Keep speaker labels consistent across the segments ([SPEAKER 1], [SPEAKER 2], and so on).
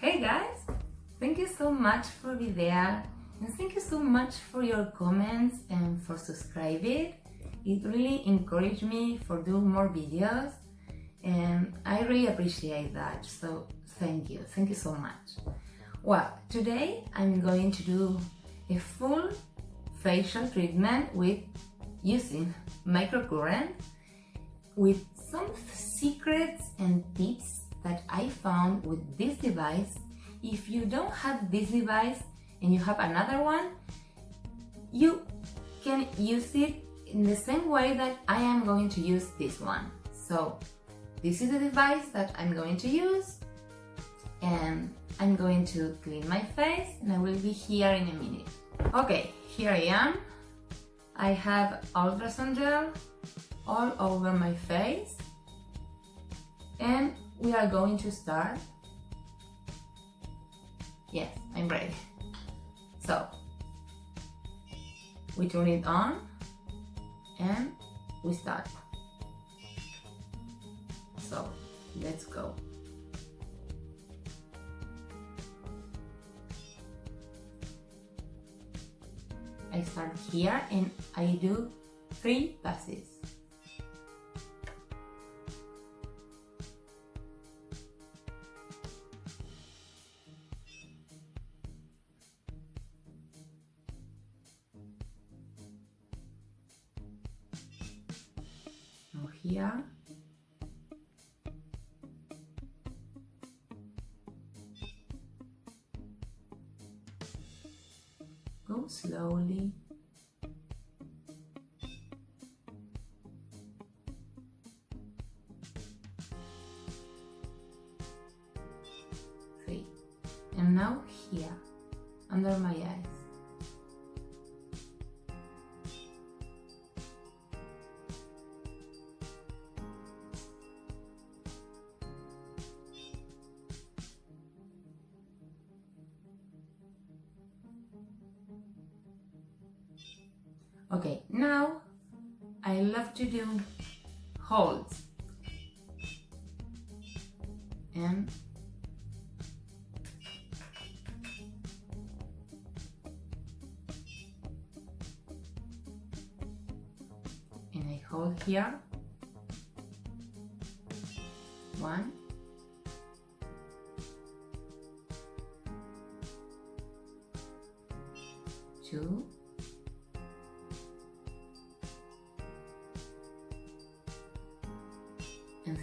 [SPEAKER 1] Hey guys, thank you so much for being there, and thank you so much for your comments and for subscribing. It really encouraged me for doing more videos, and I really appreciate that. So thank you so much. Well, today I'm going to do a full facial treatment with using microcurrent with some secrets and tips that I found with this device. If you don't have this device and you have another one, you can use it in the same way that I am going to use this one. So this is the device that I'm going to use, and I'm going to clean my face, and I will be here in a minute. Okay, here I am. I have ultrasound gel all over my face, and we are going to start. Yes, I'm ready. So we turn it on and we start. So let's go. I start here and I do 3 passes. Now here. Go slowly. Three. And now here, under my eyes. Okay, now I love to do holds and I hold here 1, 2,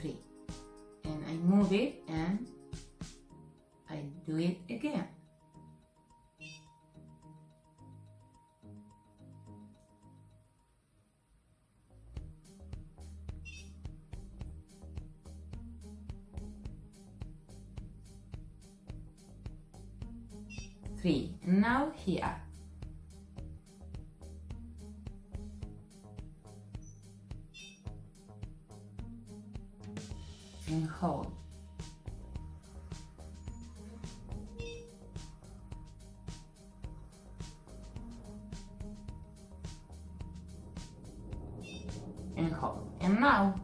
[SPEAKER 1] 3, and I move it and I do it again. Three, and now here. And hold. And hold. And now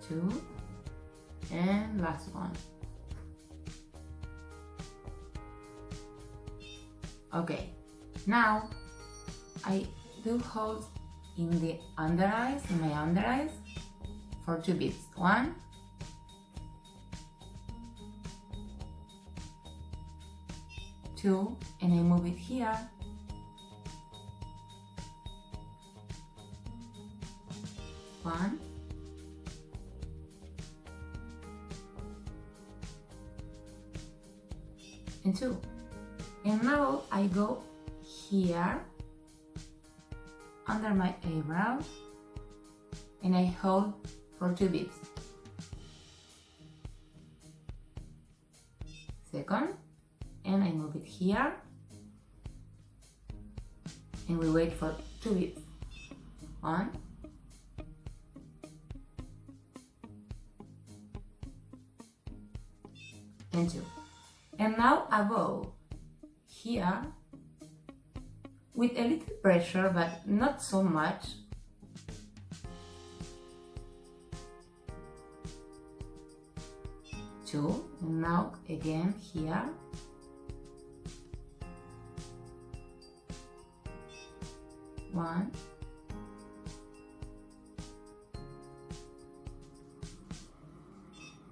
[SPEAKER 1] two, and last one. Okay, now I do hold in the under eyes, in my under eyes, for 2 beats. 1, 2, and I move it here. 1, and 2. And now I go here under my eyebrow and I hold for 2 beats. Second, and I move it here and we wait for 2 beats. 1, and 2. And now above here with a little pressure, but not so much. Two, and now again here. One.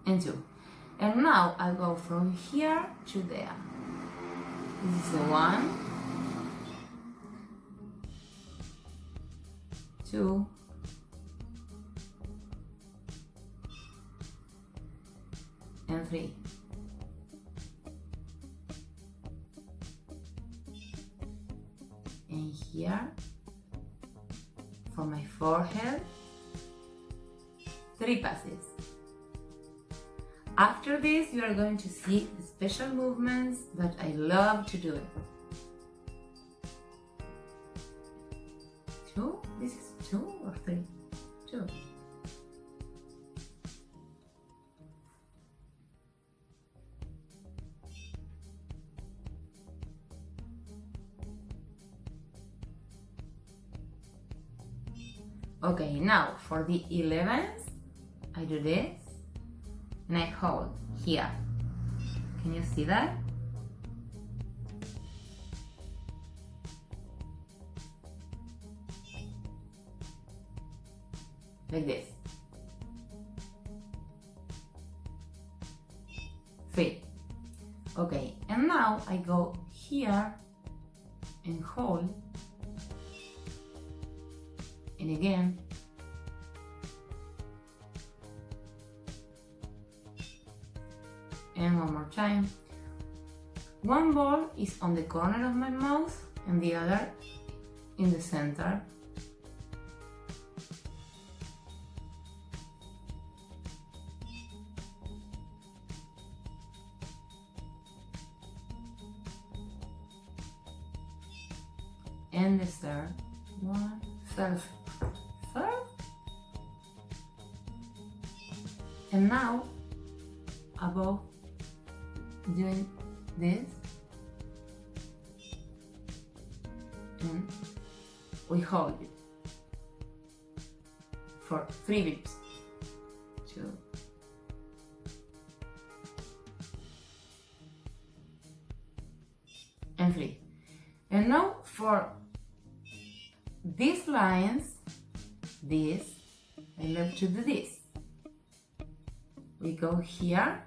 [SPEAKER 1] And two. And now I'll go from here to there. This is the 1, 2, and 3. And here, for my forehead, 3 passes. After this, you are going to see the special movements that I love to do. 2? This is 2 or 3? 2. Okay, now for the 11th, I do this. And I hold here. Can you see that? Like this. 3. Okay, and now I go here and hold. And again. And one more time. One ball is on the corner of my mouth and the other in the center. And the third one, third. And now above doing this, and we hold it for 3 beats. 2, and 3. And now for these lines, this, I love to do this. We go here.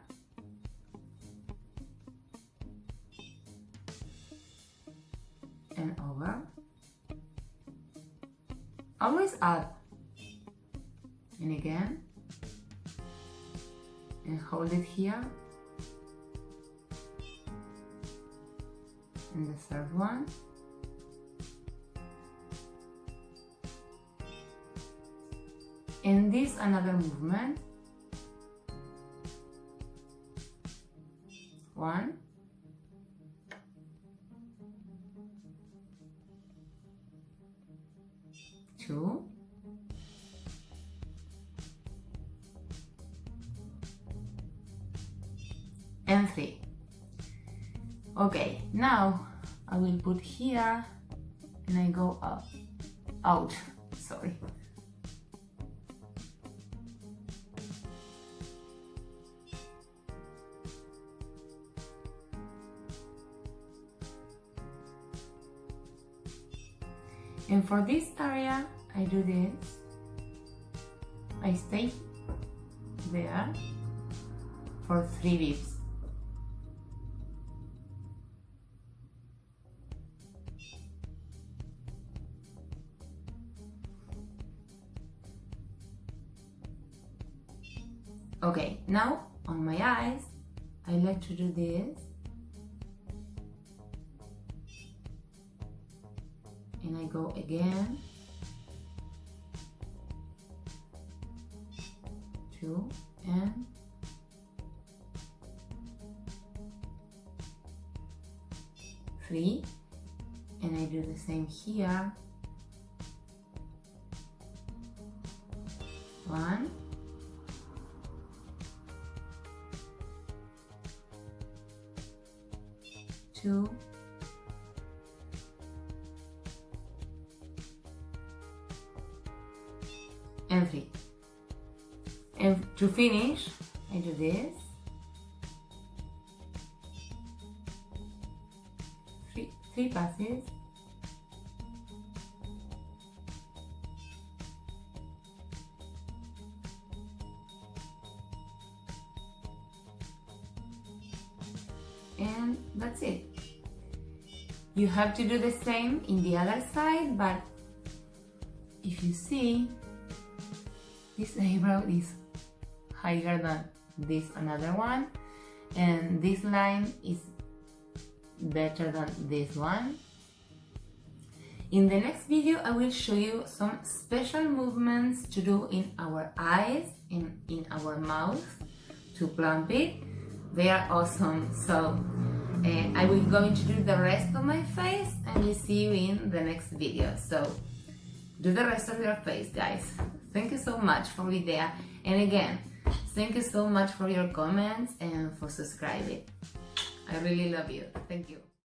[SPEAKER 1] And over. Always up. And again. And hold it here. And the third one. And this another movement. 1. 2. And 3. Okay, now I will put here and I go up, out, sorry. And for this area, I do this. I stay there for 3 beats. Okay, now on my eyes, I like to do this. And I go again. 2 and 3, and I do the same here. 1, 2, and 3. And to finish, I do this. 3 passes. And that's it. You have to do the same in the other side, but if you see, this eyebrow is higher than this another one, and this line is better than this one. In the next video, I will show you some special movements to do in our eyes and in our mouth to plump it. They are awesome. So I will go to do the rest of my face and we'll see you in the next video. So do the rest of your face, guys. Thank you so much for being there. And again, thank you so much for your comments and for subscribing. I really love you. Thank you.